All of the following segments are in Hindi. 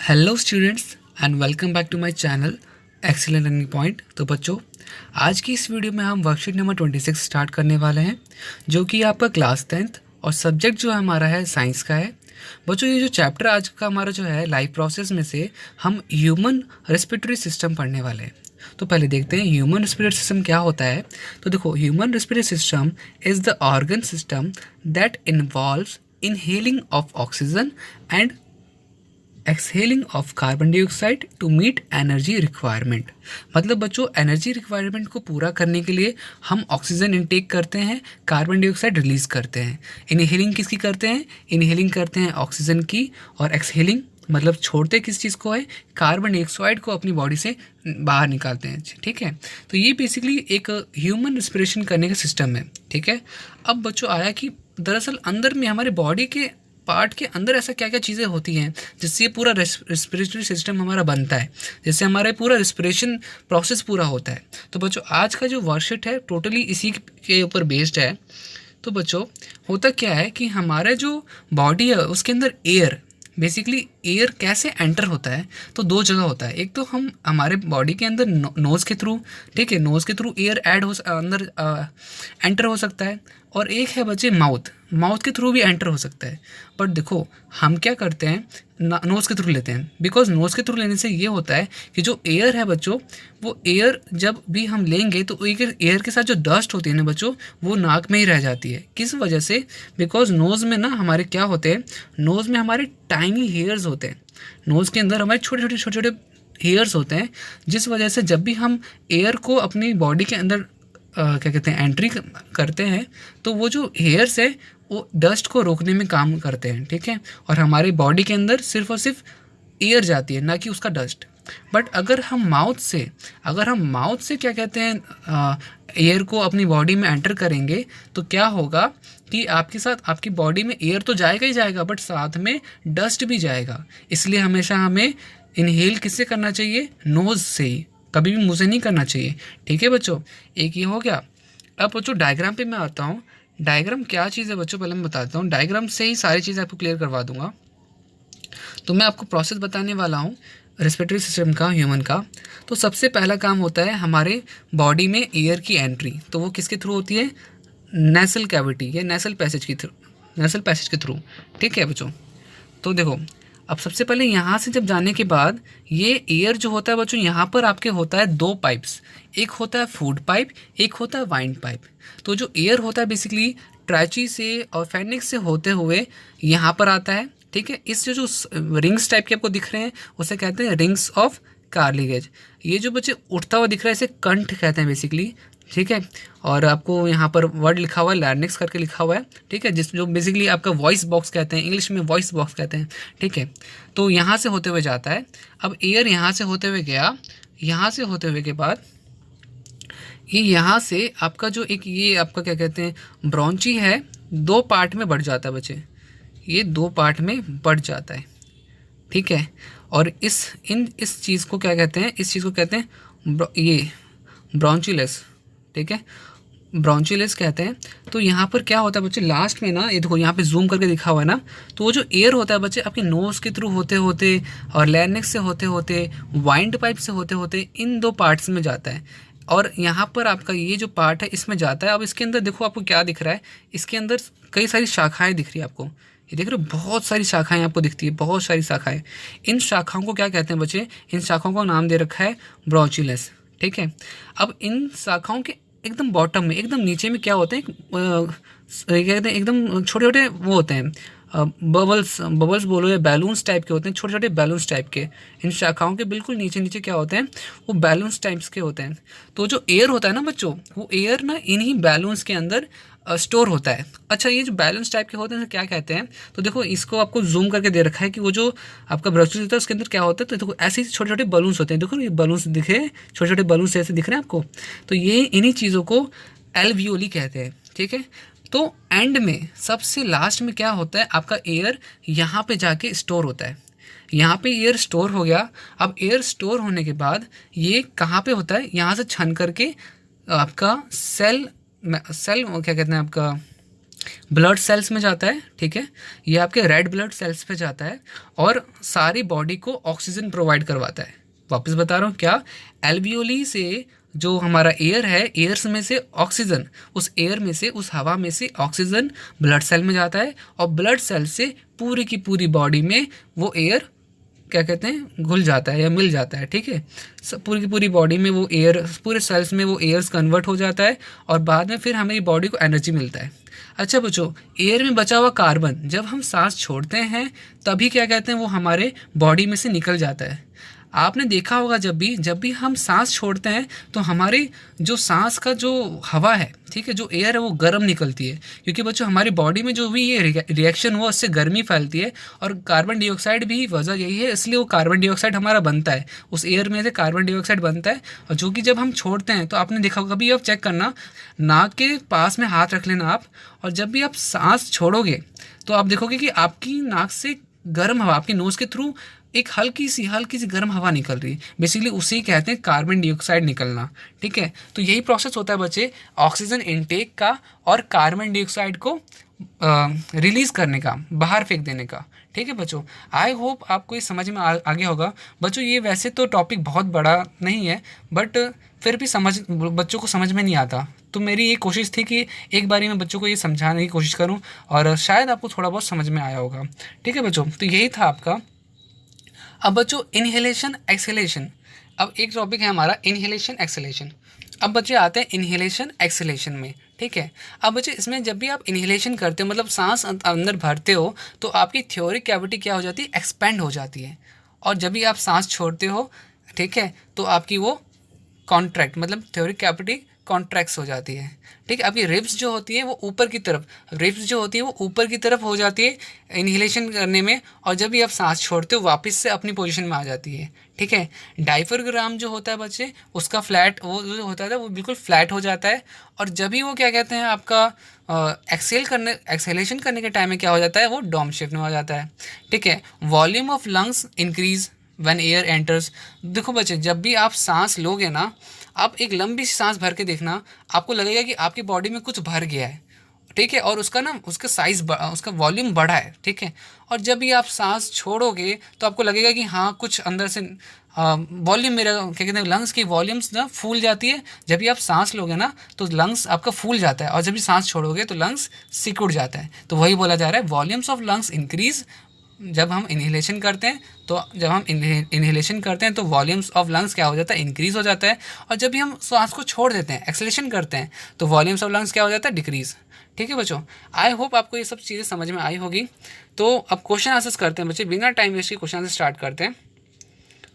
Hello students and welcome back to my channel excellent learning point. तो बच्चों, आज की इस वीडियो में हम वर्कशीट नंबर 26 स्टार्ट करने वाले हैं, जो कि आपका क्लास 10th और सब्जेक्ट जो हमारा है साइंस का है। बच्चों, ये जो चैप्टर आज का हमारा जो है लाइफ प्रोसेस में से हम ह्यूमन रेस्पिरेटरी सिस्टम पढ़ने वाले हैं। तो पहले देखते हैं ह्यूमन रेस्पिरेटरी सिस्टम क्या होता है। तो देखो, human respiratory system is the organ system that involves inhaling of oxygen and exhaling of carbon dioxide to meet energy requirement. मतलब बच्चों, एनर्जी रिक्वायरमेंट को पूरा करने के लिए हम ऑक्सीजन इनटेक करते हैं, कार्बन डाइऑक्साइड रिलीज करते हैं। इनहेलिंग किसकी करते हैं? इनहेलिंग करते हैं ऑक्सीजन की, और एक्सहेलिंग मतलब छोड़ते किस चीज़ को है? कार्बन डाइऑक्साइड को अपनी बॉडी से बाहर निकालते हैं। ठीक है, तो ये बेसिकली एक ह्यूमन रिस्पिरेशन करने का सिस्टम है। ठीक है, अब बच्चों आया कि दरअसल अंदर में हमारे बॉडी के पार्ट के अंदर ऐसा क्या क्या चीज़ें होती हैं जिससे ये पूरा रेस्पिरेटरी सिस्टम हमारा बनता है, जिससे हमारा पूरा रेस्पिरेशन प्रोसेस पूरा होता है। तो बच्चों, आज का जो वर्कशीट है टोटली इसी के ऊपर बेस्ड है। तो बच्चों, होता क्या है कि हमारा जो बॉडी है उसके अंदर एयर, बेसिकली एयर कैसे एंटर होता है? तो दो जगह होता है। एक तो हम हमारे बॉडी के अंदर नोज़ के थ्रू, ठीक है, नोज़ के थ्रू एयर अंदर एंटर हो सकता है, और एक है बच्चे माउथ, माउथ के थ्रू भी एंटर हो सकता है। बट देखो, हम क्या करते हैं, नोज़ के थ्रू लेते हैं, बिकॉज नोज़ के थ्रू लेने से ये होता है कि जो एयर है बच्चों, वो एयर जब भी हम लेंगे तो एयर के साथ जो डस्ट होती है ना बच्चों, वो नाक में ही रह जाती है। किस वजह से? बिकॉज नोज़ में ना हमारे क्या होते हैं, नोज़ में हमारे टाइनी हेयर्स होते हैं। नोज़ के अंदर हमारे छोटे छोटे हेयर्स होते हैं, जिस वजह से जब भी हम एयर को अपनी बॉडी के अंदर क्या कहते हैं एंट्री करते हैं, तो वो जो हेयर्स है वो डस्ट को रोकने में काम करते हैं। ठीक है, और हमारे बॉडी के अंदर सिर्फ और सिर्फ एयर जाती है, ना कि उसका डस्ट। बट अगर हम माउथ से क्या कहते हैं एयर को अपनी बॉडी में एंटर करेंगे, तो क्या होगा कि आपके साथ आपकी बॉडी में एयर तो जाएगा ही जाएगा, बट साथ में डस्ट भी जाएगा। इसलिए हमेशा हमें इनहेल किससे करना चाहिए? नोज़ से ही, कभी भी मुँह से नहीं करना चाहिए। ठीक है बच्चों, एक ये हो गया। अब बच्चों डायग्राम पे मैं आता हूँ। डायग्राम क्या चीज़ है बच्चों, पहले मैं बताता हूँ। डायग्राम से ही सारी चीज़ें आपको क्लियर करवा दूंगा। तो मैं आपको प्रोसेस बताने वाला हूँ रेस्पिरेटरी सिस्टम का, ह्यूमन का। तो सबसे पहला काम होता है हमारे बॉडी में एयर की एंट्री। तो वो किसके थ्रू होती है? नेसल कैविटी या नेसल पैसेज के थ्रू। ठीक है बच्चों, तो देखो, अब सबसे पहले यहाँ से जब जाने के बाद ये एयर जो होता है बच्चों, यहाँ पर आपके होता है दो पाइप्स। एक होता है फूड पाइप, एक होता है वाइंड पाइप। तो जो एयर होता है बेसिकली ट्रैची से और फेनिक्स से होते हुए यहाँ पर आता है। ठीक है, इस जो रिंग्स टाइप के आपको दिख रहे हैं उसे कहते हैं रिंग्स ऑफ कार्लिगेज। ये जो बच्चे उठता हुआ दिख रहा है इसे कंठ कहते हैं बेसिकली। ठीक है, और आपको यहाँ पर वर्ड लिखा हुआ है, लैरिंक्स करके लिखा हुआ है। ठीक है, जो बेसिकली आपका वॉइस बॉक्स कहते हैं, इंग्लिश में वॉइस बॉक्स कहते हैं। ठीक है, तो यहाँ से होते हुए जाता है। अब एयर यहाँ से होते हुए गया, यहाँ से होते हुए के बाद ये यहाँ से आपका जो एक ये आपका क्या कहते हैं ब्रॉन्ची है, दो पार्ट में बढ़ जाता है बच्चे, ये दो पार्ट में बढ़ जाता है। ठीक है, और इस चीज़ को क्या कहते हैं? इस चीज़ को कहते हैं ये ब्रॉन्चिलस। ठीक है, ब्रॉन्चिलस कहते हैं। तो यहाँ पर क्या होता है बच्चे, लास्ट में ना, ये देखो यहाँ पे जूम करके दिखा हुआ है ना, तो वो जो एयर होता है बच्चे आपके नोज़ के थ्रू होते होते और लैरिंक्स से होते होते वाइंड पाइप से होते होते इन दो पार्ट्स में जाता है, और यहाँ पर आपका ये जो पार्ट है इसमें जाता है। अब इसके अंदर देखो आपको क्या दिख रहा है, इसके अंदर कई सारी शाखाएँ दिख रही है आपको। ये देख रहे हो, बहुत सारी शाखाएं आपको दिखती है, बहुत सारी शाखाएं। इन शाखाओं को क्या कहते हैं बच्चे? इन शाखाओं का नाम दे रखा है ब्रॉन्चिलस। ठीक है, अब इन शाखाओं के एकदम बॉटम में, एकदम नीचे में क्या होते हैं, क्या कहते हैं, एकदम छोटे छोटे वो होते हैं, बबल्स बोलो या बैलून्स टाइप के होते हैं, छोटे छोटे बैलून्स टाइप के। इन शाखाओं के बिल्कुल नीचे नीचे क्या होते हैं, वो बैलून्स टाइप्स के होते हैं। तो जो एयर होता है ना बच्चों, वो एयर ना इन्हीं बैलून्स के अंदर स्टोर होता है। अच्छा, ये जो बैलून्स टाइप के होते हैं क्या कहते हैं? तो देखो, इसको आपको जूम करके दे रखा है कि वो जो आपका ब्रॉन्चिलस होता है उसके अंदर क्या होता है। तो देखो, ऐसे छोटे छोटे बलून्स होते हैं। देखो ये बलून्स दिखे, छोटे छोटे बलून्स ऐसे दिख रहे हैं आपको। तो ये इन्हीं चीज़ों को एल्वियोली कहते हैं। ठीक है, तो एंड में सबसे लास्ट में क्या होता है, आपका एयर यहाँ पे जाके स्टोर होता है। यहाँ पे एयर स्टोर हो गया। अब एयर स्टोर होने के बाद ये कहाँ पे होता है, यहाँ से छन करके आपका सेल क्या कहते हैं आपका ब्लड सेल्स में जाता है, ठीक है, ये आपके रेड ब्लड सेल्स पे जाता है और सारी बॉडी को ऑक्सीजन प्रोवाइड करवाता है। वापस बता रहा हूँ क्या, एल्वियोली से जो हमारा एयर है, एयर्स में से ऑक्सीजन, उस एयर में से, उस हवा में से ऑक्सीजन ब्लड सेल में जाता है और ब्लड सेल से पूरी की पूरी बॉडी में वो एयर क्या कहते हैं, घुल जाता है या मिल जाता है, ठीक है। पूरी की पूरी बॉडी में वो एयर, पूरे सेल्स में वो एयर्स कन्वर्ट हो जाता है और बाद में फिर हमारी बॉडी को एनर्जी मिलता है। अच्छा बच्चों, एयर में बचा हुआ कार्बन जब हम सांस छोड़ते हैं तभी क्या कहते हैं, वो हमारे बॉडी में से निकल जाता है। आपने देखा होगा जब भी हम सांस छोड़ते हैं तो हमारी जो सांस का जो हवा है, ठीक है, जो एयर है वो गर्म निकलती है, क्योंकि बच्चों हमारी बॉडी में जो भी ये रिएक्शन हुआ उससे गर्मी फैलती है और कार्बन डाइऑक्साइड भी वजह यही है, इसलिए वो कार्बन डाइऑक्साइड हमारा बनता है, उस एयर में से कार्बन डाइऑक्साइड बनता है और जो कि जब हम छोड़ते हैं तो आपने देखा होगा, कभी आप चेक करना, नाक के पास में हाथ रख लेना आप, और जब भी आप सांस छोड़ोगे तो आप देखोगे कि आपकी नाक से गर्म हवा आपकी नोज़ के थ्रू एक हल्की सी गर्म हवा निकल रही है। बेसिकली उसे ही कहते हैं कार्बन डाइऑक्साइड निकलना, ठीक है। तो यही प्रोसेस होता है बच्चे ऑक्सीजन इनटेक का और कार्बन डाइऑक्साइड को रिलीज़ करने का, बाहर फेंक देने का, ठीक है बच्चों। आई होप आपको ये समझ में आ गया होगा बच्चों। ये वैसे तो टॉपिक बहुत बड़ा नहीं है, बट फिर भी बच्चों को समझ में नहीं आता, तो मेरी ये कोशिश थी कि एक बारी मैं बच्चों को ये समझाने की कोशिश करूं और शायद आपको थोड़ा बहुत समझ में आया होगा, ठीक है बच्चों। तो यही था आपका। अब बच्चों इनहेलेशन एक्सहेलेशन, अब एक टॉपिक है हमारा इनहेलेशन एक्सहेलेशन। अब बच्चे आते हैं इनहेलेशन एक्सहेलेशन में, ठीक है। अब बच्चे इसमें जब भी आप इनहेलेशन करते हो, मतलब सांस अंदर भरते हो, तो आपकी थ्योरिक कैविटी क्या हो जाती है, एक्सपेंड हो जाती है, और जब भी आप सांस छोड़ते हो, ठीक है, तो आपकी वो कॉन्ट्रैक्ट, मतलब थ्योरिक कैविटी कॉन्ट्रैक्ट्स हो जाती है, ठीक है। आपकी रिब्स जो होती है वो ऊपर की तरफ, रिब्स जो होती है वो ऊपर की तरफ हो जाती है इनहेलेशन करने में, और जब भी आप सांस छोड़ते हो वापस से अपनी पोजीशन में आ जाती है, ठीक है। डायफ्राम जो होता है बच्चे, उसका फ्लैट वो जो होता है वो बिल्कुल फ्लैट हो जाता है, और जब भी वो क्या कहते हैं आपका एक्सहेलेशन करने के टाइम में क्या हो जाता है, वो डॉम शेप में हो जाता है, ठीक है। Volume of lungs increase when air enters. देखो बच्चे, जब भी आप सांस लोगे ना, आप एक लंबी सी सांस भर के देखना, आपको लगेगा कि आपकी बॉडी में कुछ भर गया है, ठीक है, और उसका साइज़, उसका वॉल्यूम बढ़ा है, ठीक है। और जब भी आप सांस छोड़ोगे तो आपको लगेगा कि हाँ कुछ अंदर से वॉल्यूम, मेरा क्या कहते हैं, लंग्स की वॉल्यूम्स ना फूल जाती है। जब भी आप सांस लोगे ना तो लंग्स आपका फूल जाता है, और जब भी सांस छोड़ोगे तो लंग्स सिकुड़ जाता है। तो वही बोला जा रहा है, वॉल्यूम्स ऑफ लंग्स इंक्रीज जब हम इनहेलेशन करते हैं, तो जब हम इनहेलेशन करते हैं तो वॉल्यूम्स ऑफ लंग्स क्या हो जाता है, इंक्रीज़ हो जाता है, और जब भी हम सांस को छोड़ देते हैं, एक्सलेशन करते हैं, तो वॉल्यूम्स ऑफ लंग्स क्या हो जाता है, डिक्रीज़, ठीक है बच्चों। आई होप आपको ये सब चीज़ें समझ में आई होगी। तो अब क्वेश्चन आंसर्स करते हैं बच्चे, बिना टाइम वेस्ट के क्वेश्चन आंसर स्टार्ट करते हैं।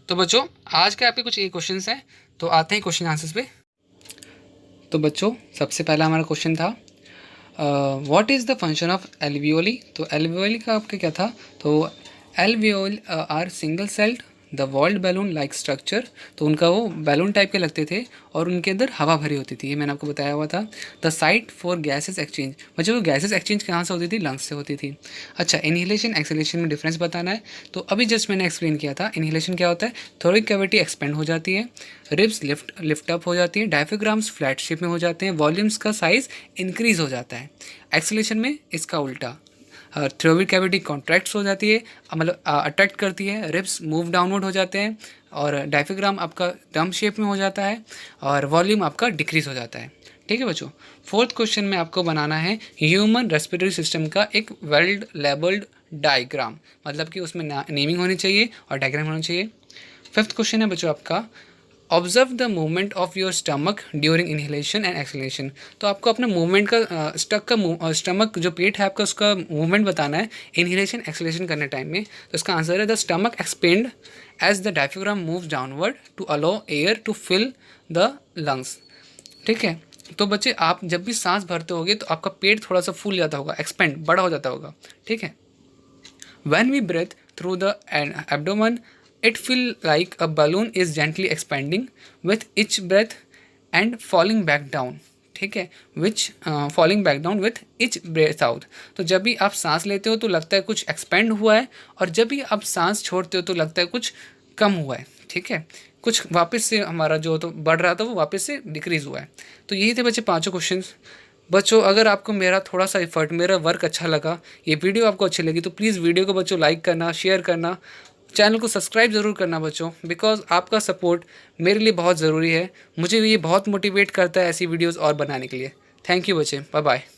तो बच्चों आज के आपके कुछ ये क्वेश्चन हैं, तो आते हैं क्वेश्चन आंसर्स पे। तो बच्चों सबसे पहला हमारा क्वेश्चन था, what is the function of alveoli. तो एल्वियोली का आपका क्या था, तो alveoli are single celled the walled balloon like structure. तो उनका वो बैलून टाइप के लगते थे और उनके अंदर हवा भरी होती थी, ये मैंने आपको बताया हुआ था। The site for gases exchange, मतलब वो गैसेस एक्सचेंज कहाँ से होती थी, लंग्स से होती थी। अच्छा, इनहेलेशन एक्सहेलेशन में डिफरेंस बताना है। तो अभी जस्ट मैंने एक्सप्लेन किया था, इनहेलेशन क्या होता है, थोरिक कैविटी एक्सपेंड हो जाती है, रिब्स लिफ्ट अप हो जाती है, डायफ्राम्स फ्लैट शेप में हो जाते हैं, वॉल्यूम्स का साइज इंक्रीज हो जाता है। एक्सहेलेशन में इसका उल्टा, थ्रोविक कैविटी कॉन्ट्रैक्ट्स हो जाती है, मतलब अट्रैक्ट करती है, रिब्स मूव डाउनवर्ड हो जाते हैं, और डायफ्राम आपका डम शेप में हो जाता है, और वॉल्यूम आपका डिक्रीज हो जाता है, ठीक है बच्चों। फोर्थ क्वेश्चन में आपको बनाना है ह्यूमन रेस्पिरेटरी सिस्टम का एक वेल लेबल्ड डायग्राम, मतलब कि उसमें नेमिंग होनी चाहिए और डायग्राम होना चाहिए। फिफ्थ क्वेश्चन है बच्चों आपका, observe the movement of your stomach during inhalation and exhalation. तो आपको अपने मूवमेंट का स्टमक जो पेट है आपका, उसका मूवमेंट बताना है इनहेलेशन एक्सहेलेशन करने टाइम में। तो इसका आंसर है, the stomach expand as the diaphragm moves downward to allow air to fill the lungs, ठीक है। तो बच्चे आप जब भी सांस भरते होगे तो आपका पेट थोड़ा सा फूल जाता होगा, एक्सपेंड बड़ा हो जाता होगा, ठीक है। When we breathe through the abdomen, it feel like a balloon is gently expanding with each breath and falling back down, ठीक है, which falling back down with each breath out। तो जब भी आप सांस लेते हो तो लगता है कुछ एक्सपेंड हुआ है, और जब भी आप सांस छोड़ते हो तो लगता है कुछ कम हुआ है, ठीक है, कुछ वापस से हमारा जो तो बढ़ रहा था वो वापस से डिक्रीज़ हुआ है। तो यही थे बच्चे पाँचों क्वेश्चन। बच्चों अगर आपको मेरा थोड़ा सा एफर्ट, मेरा वर्क अच्छा लगा, ये वीडियो आपको अच्छी लगी तो प्लीज़ वीडियो को बच्चों लाइक करना, शेयर करना, चैनल को सब्सक्राइब ज़रूर करना बच्चों, बिकॉज़ आपका सपोर्ट मेरे लिए बहुत ज़रूरी है। मुझे ये बहुत मोटिवेट करता है ऐसी वीडियोज़ और बनाने के लिए। थैंक यू बच्चे, बाय बाय।